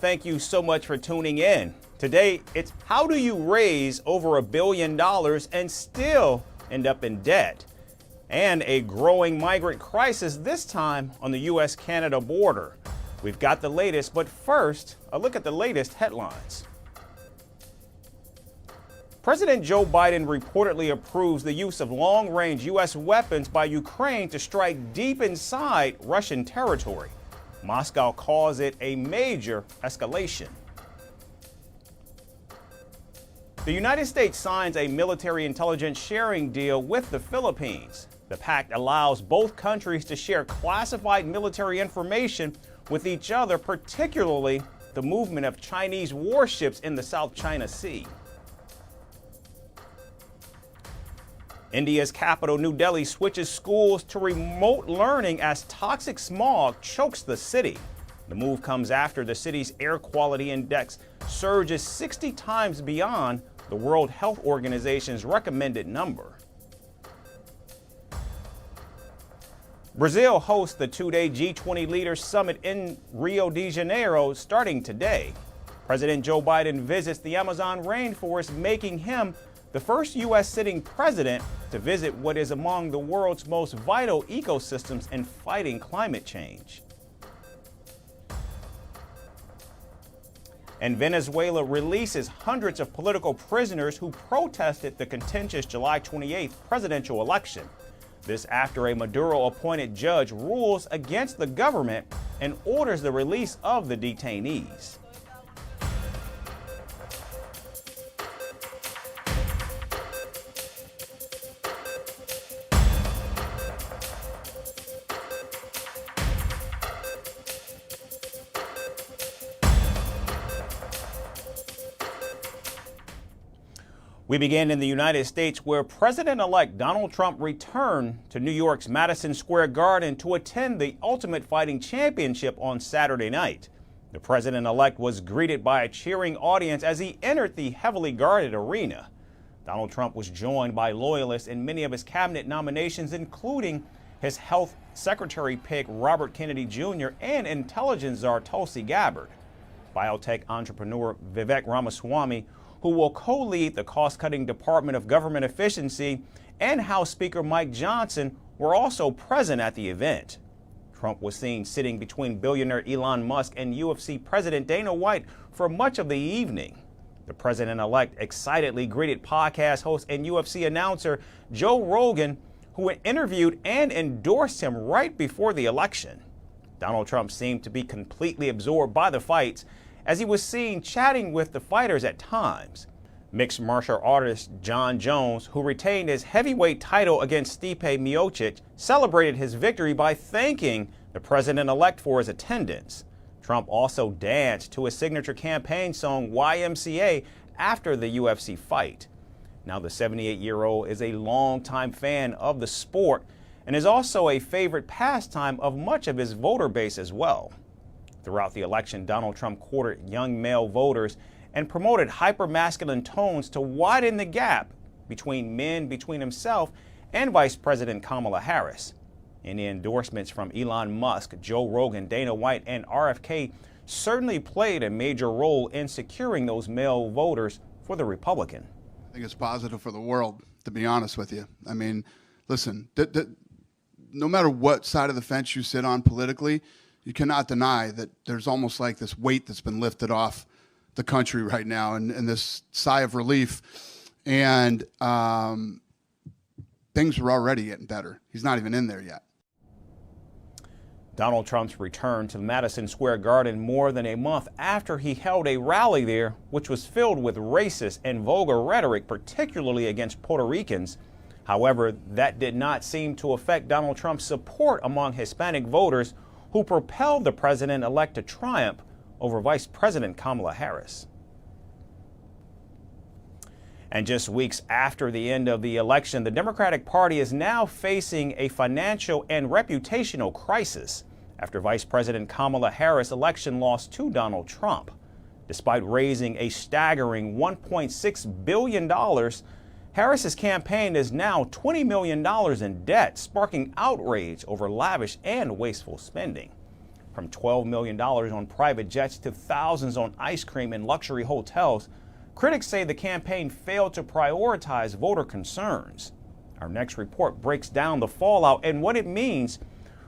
Thank you so much for tuning in. Today, it's how do you raise over $1 billion and still end up in debt? And a growing migrant crisis, this time on the U.S.-Canada border. We've got the latest, but first, a look at the latest headlines. President Joe Biden reportedly approves the use of long-range U.S. weapons by Ukraine to strike deep inside Russian territory. Moscow calls it a major escalation. The United States signs a military intelligence sharing deal with the Philippines. The pact allows both countries to share classified military information with each other, particularly the movement of Chinese warships in the South China Sea. India's capital, New Delhi, switches schools to remote learning as toxic smog chokes the city. The move comes after the city's air quality index surges 60 times beyond the World Health Organization's recommended number. Brazil hosts the two-day G20 Leaders Summit in Rio de Janeiro starting today. President Joe Biden visits the Amazon rainforest, making him the first U.S. sitting president to visit what is among the world's most vital ecosystems in fighting climate change. And Venezuela releases hundreds of political prisoners who protested the contentious July 28th presidential election. This after a Maduro-appointed judge rules against the government and orders the release of the detainees. We begin in the United States, where President-elect Donald Trump returned to New York's Madison Square Garden to attend the Ultimate Fighting Championship on Saturday night. The president-elect was greeted by a cheering audience as he entered the heavily guarded arena. Donald Trump was joined by loyalists in many of his cabinet nominations, including his health secretary pick Robert Kennedy Jr. and intelligence czar Tulsi Gabbard. Biotech entrepreneur Vivek Ramaswamy, who will co-lead the cost-cutting Department of Government Efficiency, and House Speaker Mike Johnson were also present at the event. Trump was seen sitting between billionaire Elon Musk and UFC President Dana White for much of the evening. The president-elect excitedly greeted podcast host and UFC announcer Joe Rogan, who interviewed and endorsed him right before the election. Donald Trump seemed to be completely absorbed by the fights, as he was seen chatting with the fighters at times. Mixed martial artist John Jones, who retained his heavyweight title against Stipe Miocic, celebrated his victory by thanking the president-elect for his attendance. Trump also danced to his signature campaign song YMCA after the UFC fight. Now, the 78-year-old is a longtime fan of the sport and is also a favorite pastime of much of his voter base as well. Throughout the election, Donald Trump courted young male voters and promoted hyper-masculine tones to widen the gap between himself and Vice President Kamala Harris. Any endorsements from Elon Musk, Joe Rogan, Dana White, and RFK certainly played a major role in securing those male voters for the Republican. I think it's positive for the world, to be honest with you. I mean, listen, no matter what side of the fence you sit on politically, you cannot deny that there's almost like this weight that's been lifted off the country right now, and this sigh of relief. And things are already getting better. He's not even in there yet. Donald Trump's return to Madison Square Garden more than a month after he held a rally there, which was filled with racist and vulgar rhetoric, particularly against Puerto Ricans. However, that did not seem to affect Donald Trump's support among Hispanic voters, who propelled the president-elect to triumph over Vice President Kamala Harris. And just weeks after the end of the election, the Democratic Party is now facing a financial and reputational crisis after Vice President Kamala Harris' election loss to Donald Trump. Despite raising a staggering $1.6 billion, Harris's campaign is now $20 million in debt, sparking outrage over lavish and wasteful spending. From $12 million on private jets to thousands on ice cream in luxury hotels, critics say the campaign failed to prioritize voter concerns. Our next report breaks down the fallout and what it means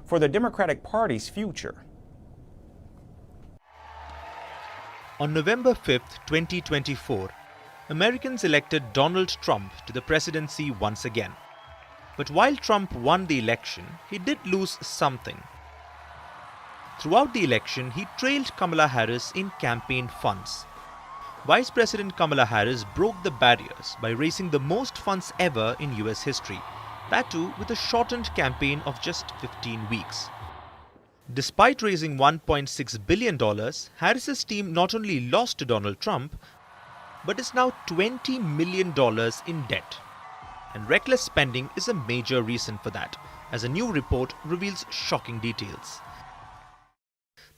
for the Democratic Party's future. On November 5, 2024, Americans elected Donald Trump to the presidency once again. But while Trump won the election, he did lose something. Throughout the election, he trailed Kamala Harris in campaign funds. Vice President Kamala Harris broke the barriers by raising the most funds ever in US history, that too with a shortened campaign of just 15 weeks. Despite raising $1.6 billion, Harris's team not only lost to Donald Trump, but is now $20 million in debt. And reckless spending is a major reason for that, as a new report reveals shocking details.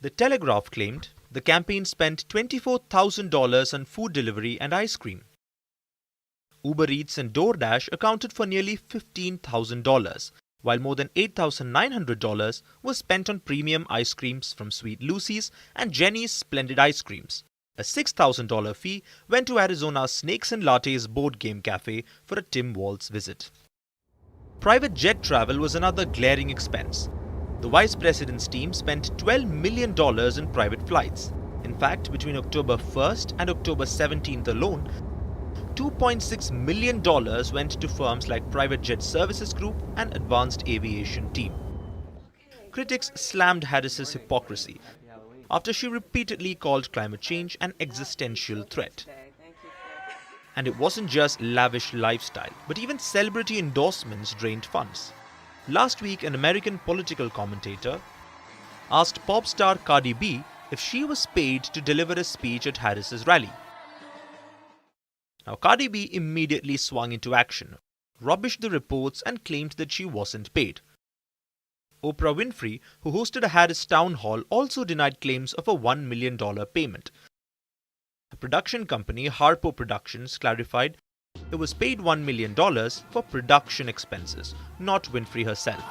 The Telegraph claimed the campaign spent $24,000 on food delivery and ice cream. Uber Eats and DoorDash accounted for nearly $15,000, while more than $8,900 was spent on premium ice creams from Sweet Lucy's and Jenny's Splendid Ice Creams. A $6,000 fee went to Arizona's Snakes and Lattes board game cafe for a Tim Walz visit. Private jet travel was another glaring expense. The vice president's team spent $12 million in private flights. In fact, between October 1st and October 17th alone, $2.6 million went to firms like Private Jet Services Group and Advanced Aviation Team. Critics slammed Harris's hypocrisy after she repeatedly called climate change an existential threat. And it wasn't just lavish lifestyle, but even celebrity endorsements drained funds. Last week, an American political commentator asked pop star Cardi B if she was paid to deliver a speech at Harris's rally. Now, Cardi B immediately swung into action, rubbished the reports and claimed that she wasn't paid. Oprah Winfrey, who hosted a Harris town hall, also denied claims of a $1 million payment. The production company Harpo Productions clarified it was paid $1 million for production expenses, not Winfrey herself.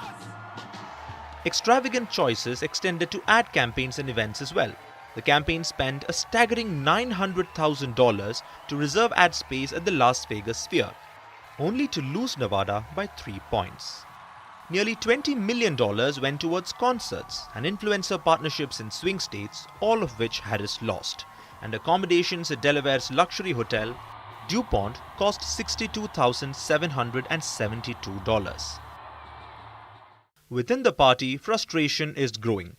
Extravagant choices extended to ad campaigns and events as well. The campaign spent a staggering $900,000 to reserve ad space at the Las Vegas Sphere, only to lose Nevada by 3 points. Nearly $20 million went towards concerts and influencer partnerships in swing states, all of which Harris lost, and accommodations at Delaware's luxury hotel DuPont cost $62,772. Within the party, frustration is growing.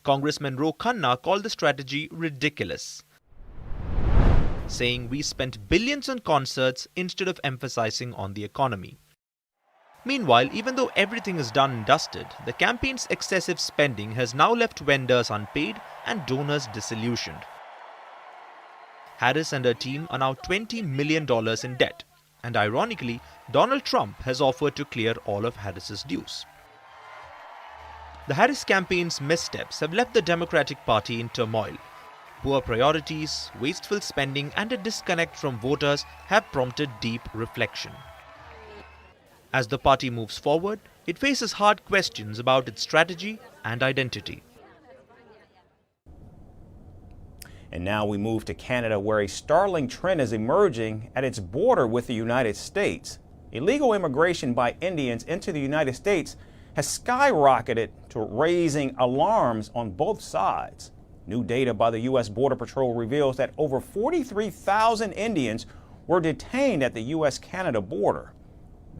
Congressman Ro Khanna called the strategy ridiculous, saying we spent billions on concerts instead of emphasizing on the economy. Meanwhile, even though everything is done and dusted, the campaign's excessive spending has now left vendors unpaid and donors disillusioned. Harris and her team are now $20 million in debt, and ironically, Donald Trump has offered to clear all of Harris's dues. The Harris campaign's missteps have left the Democratic Party in turmoil. Poor priorities, wasteful spending, and a disconnect from voters have prompted deep reflection. As the party moves forward, it faces hard questions about its strategy and identity. And now we move to Canada, where a startling trend is emerging at its border with the United States. Illegal immigration by Indians into the United States has skyrocketed to raising alarms on both sides. New data by the U.S. Border Patrol reveals that over 43,000 Indians were detained at the U.S.-Canada border.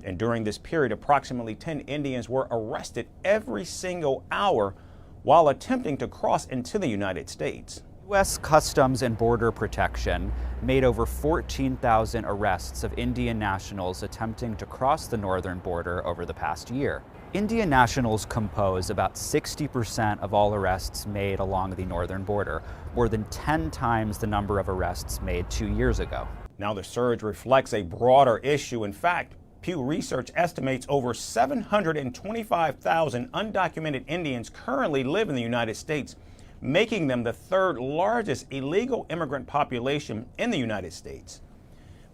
And during this period, approximately 10 Indians were arrested every single hour while attempting to cross into the United States. U.S. Customs and Border Protection made over 14,000 arrests of Indian nationals attempting to cross the northern border over the past year. Indian nationals compose about 60% of all arrests made along the northern border, more than 10 times the number of arrests made 2 years ago. Now the surge reflects a broader issue. In fact, Pew Research estimates over 725,000 undocumented Indians currently live in the United States, making them the third largest illegal immigrant population in the United States.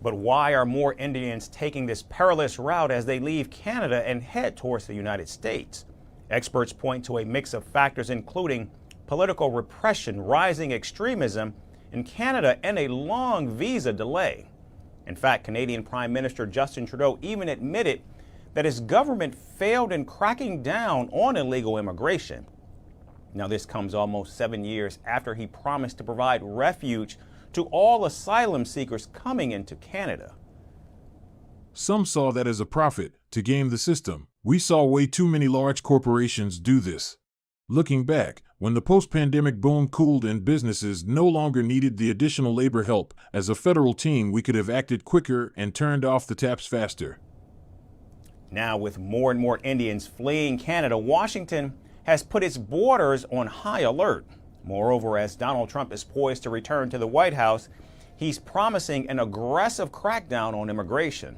But why are more Indians taking this perilous route as they leave Canada and head towards the United States? Experts point to a mix of factors, including political repression, rising extremism in Canada, and a long visa delay. In fact, Canadian Prime Minister Justin Trudeau even admitted that his government failed in cracking down on illegal immigration. Now, this comes almost 7 years after he promised to provide refuge to all asylum seekers coming into Canada. Some saw that as a profit to game the system. We saw way too many large corporations do this. Looking back, when the post-pandemic boom cooled and businesses no longer needed the additional labor help, as a federal team, we could have acted quicker and turned off the taps faster. Now, with more and more Indians fleeing Canada, Washington has put its borders on high alert. Moreover, as Donald Trump is poised to return to the White House, he's promising an aggressive crackdown on immigration.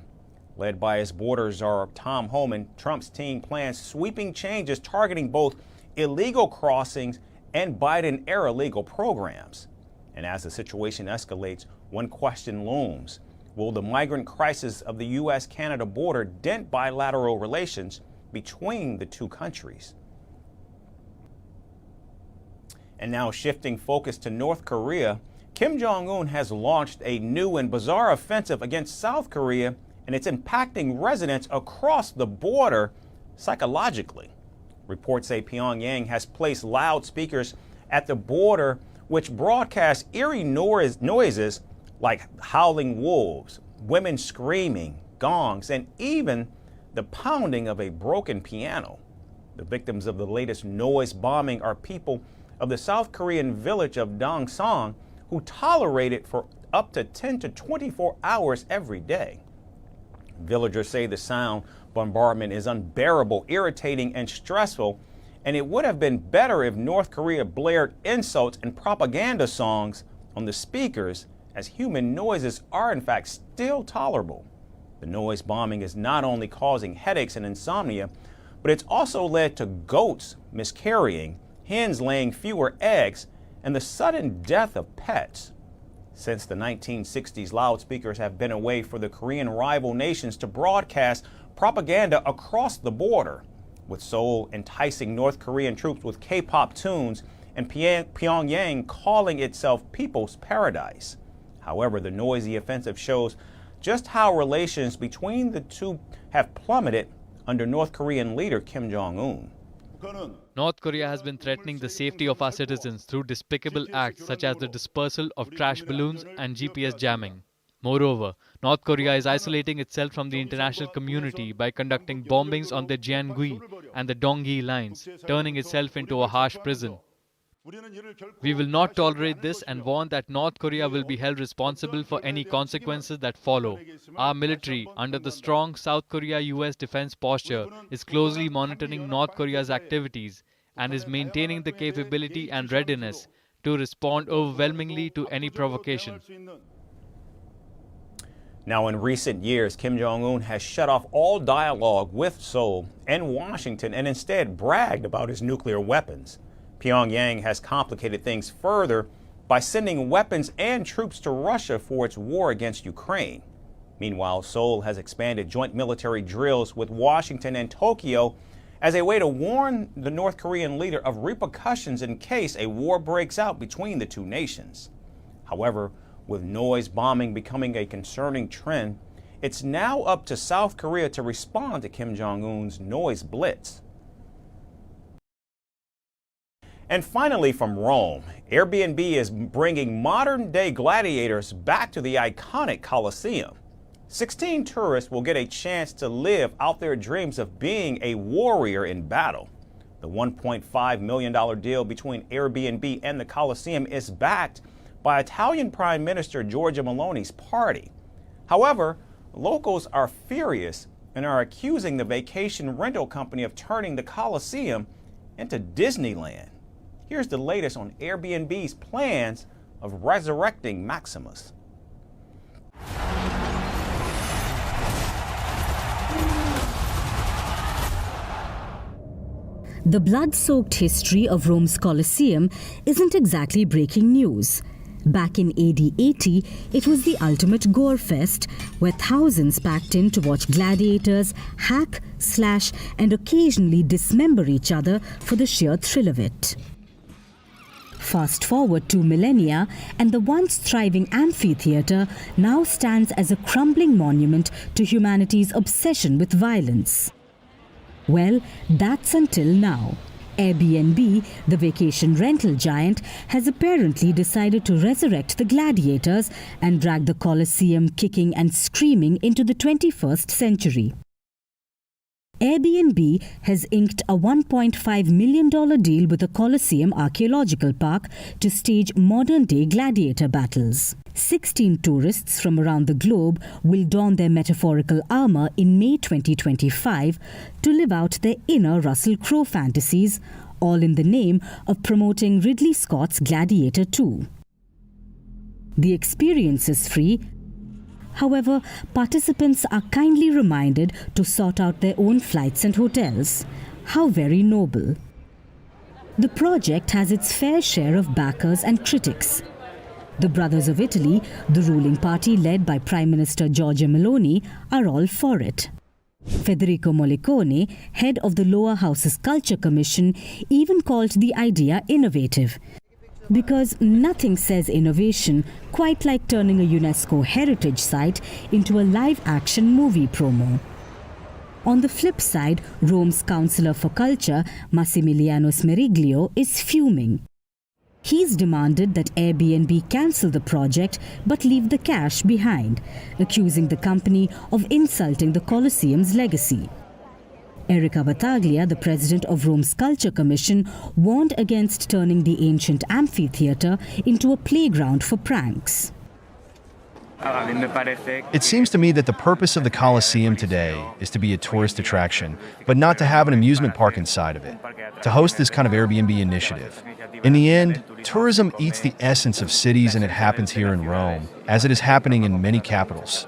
Led by his border czar Tom Homan, Trump's team plans sweeping changes targeting both illegal crossings and Biden-era legal programs. And as the situation escalates, one question looms. Will the migrant crisis of the U.S.-Canada border dent bilateral relations between the two countries? And now shifting focus to North Korea, Kim Jong-un has launched a new and bizarre offensive against South Korea, and it's impacting residents across the border psychologically. Reports say Pyongyang has placed loudspeakers at the border which broadcast eerie noises like howling wolves, women screaming, gongs, and even the pounding of a broken piano. The victims of the latest noise bombing are people of the South Korean village of Dongsang, who tolerate it for up to 10 to 24 hours every day. Villagers say the sound bombardment is unbearable, irritating, and stressful, and it would have been better if North Korea blared insults and propaganda songs on the speakers, as human noises are in fact still tolerable. The noise bombing is not only causing headaches and insomnia, but it's also led to goats miscarrying, hens laying fewer eggs, and the sudden death of pets. Since the 1960s, loudspeakers have been a way for the Korean rival nations to broadcast propaganda across the border, with Seoul enticing North Korean troops with K-pop tunes and Pyongyang calling itself People's Paradise. However, the noisy offensive shows just how relations between the two have plummeted under North Korean leader Kim Jong-un. North Korea has been threatening the safety of our citizens through despicable acts such as the dispersal of trash balloons and GPS jamming. Moreover, North Korea is isolating itself from the international community by conducting bombings on the Jiangui and the Donghi lines, turning itself into a harsh prison. We will not tolerate this and warn that North Korea will be held responsible for any consequences that follow. Our military, under the strong South Korea-US defense posture, is closely monitoring North Korea's activities and is maintaining the capability and readiness to respond overwhelmingly to any provocation. Now, in recent years, Kim Jong-un has shut off all dialogue with Seoul and Washington and instead bragged about his nuclear weapons. Pyongyang has complicated things further by sending weapons and troops to Russia for its war against Ukraine. Meanwhile, Seoul has expanded joint military drills with Washington and Tokyo as a way to warn the North Korean leader of repercussions in case a war breaks out between the two nations. However, with noise bombing becoming a concerning trend, it's now up to South Korea to respond to Kim Jong-un's noise blitz. And finally, from Rome, Airbnb is bringing modern-day gladiators back to the iconic Colosseum. 16 tourists will get a chance to live out their dreams of being a warrior in battle. The $1.5 million deal between Airbnb and the Colosseum is backed by Italian Prime Minister Giorgia Meloni's party. However, locals are furious and are accusing the vacation rental company of turning the Colosseum into Disneyland. Here's the latest on Airbnb's plans of resurrecting Maximus. The blood-soaked history of Rome's Colosseum isn't exactly breaking news. Back in AD 80, it was the ultimate gore fest, where thousands packed in to watch gladiators hack, slash, and occasionally dismember each other for the sheer thrill of it. Fast forward 2 millennia, and the once thriving amphitheater now stands as a crumbling monument to humanity's obsession with violence. Well, that's until now. Airbnb, the vacation rental giant, has apparently decided to resurrect the gladiators and drag the Colosseum kicking and screaming into the 21st century. Airbnb has inked a $1.5 million deal with the Colosseum Archaeological Park to stage modern-day gladiator battles. 16 tourists from around the globe will don their metaphorical armor in May 2025 to live out their inner Russell Crowe fantasies, all in the name of promoting Ridley Scott's Gladiator II. The experience is free. However, participants are kindly reminded to sort out their own flights and hotels. How very noble. The project has its fair share of backers and critics. The Brothers of Italy, the ruling party led by Prime Minister Giorgia Meloni, are all for it. Federico Mollicone, head of the lower house's Culture Commission, even called the idea innovative. Because nothing says innovation quite like turning a UNESCO heritage site into a live-action movie promo. On the flip side, Rome's Councillor for Culture, Massimiliano Smeriglio, is fuming. He's demanded that Airbnb cancel the project but leave the cash behind, accusing the company of insulting the Colosseum's legacy. Erica Battaglia, the president of Rome's Culture Commission, warned against turning the ancient amphitheater into a playground for pranks. It seems to me that the purpose of the Colosseum today is to be a tourist attraction, but not to have an amusement park inside of it, to host this kind of Airbnb initiative. In the end, tourism eats the essence of cities, and it happens here in Rome, as it is happening in many capitals.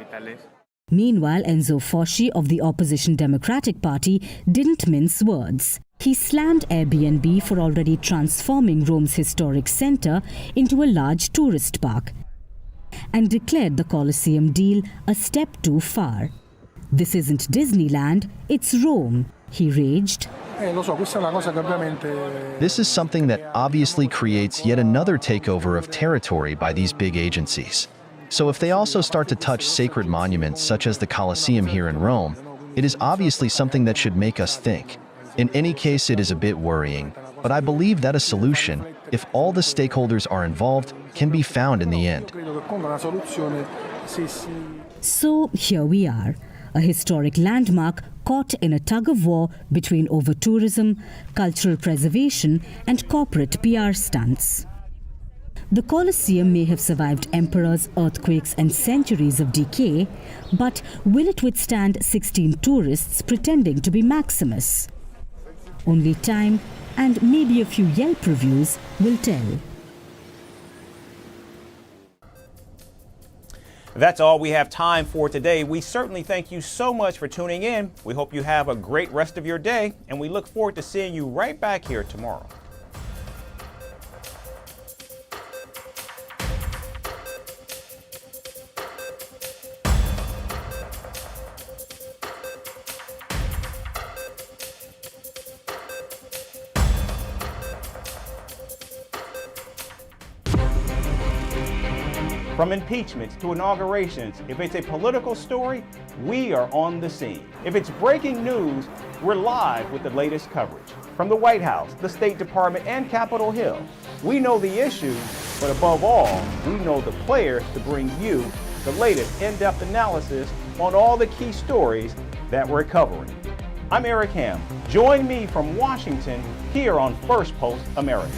Meanwhile, Enzo Foschi of the opposition Democratic Party didn't mince words. He slammed Airbnb for already transforming Rome's historic center into a large tourist park and declared the Colosseum deal a step too far. This isn't Disneyland, it's Rome, he raged. This is something that obviously creates yet another takeover of territory by these big agencies. So if they also start to touch sacred monuments such as the Colosseum here in Rome, it is obviously something that should make us think. In any case, it is a bit worrying, but I believe that a solution, if all the stakeholders are involved, can be found in the end. So here we are, a historic landmark caught in a tug-of-war between over-tourism, cultural preservation, and corporate PR stunts. The Colosseum may have survived emperors, earthquakes, and centuries of decay, but will it withstand 16 tourists pretending to be Maximus? Only time and maybe a few Yelp reviews will tell. That's all we have time for today. We certainly thank you so much for tuning in. We hope you have a great rest of your day, and we look forward to seeing you right back here tomorrow. From impeachments to inaugurations, if it's a political story, we are on the scene. If it's breaking news, we're live with the latest coverage. From the White House, the State Department, and Capitol Hill, we know the issues, but above all, we know the players to bring you the latest in-depth analysis on all the key stories that we're covering. I'm Eric Ham. Join me from Washington here on First Post America.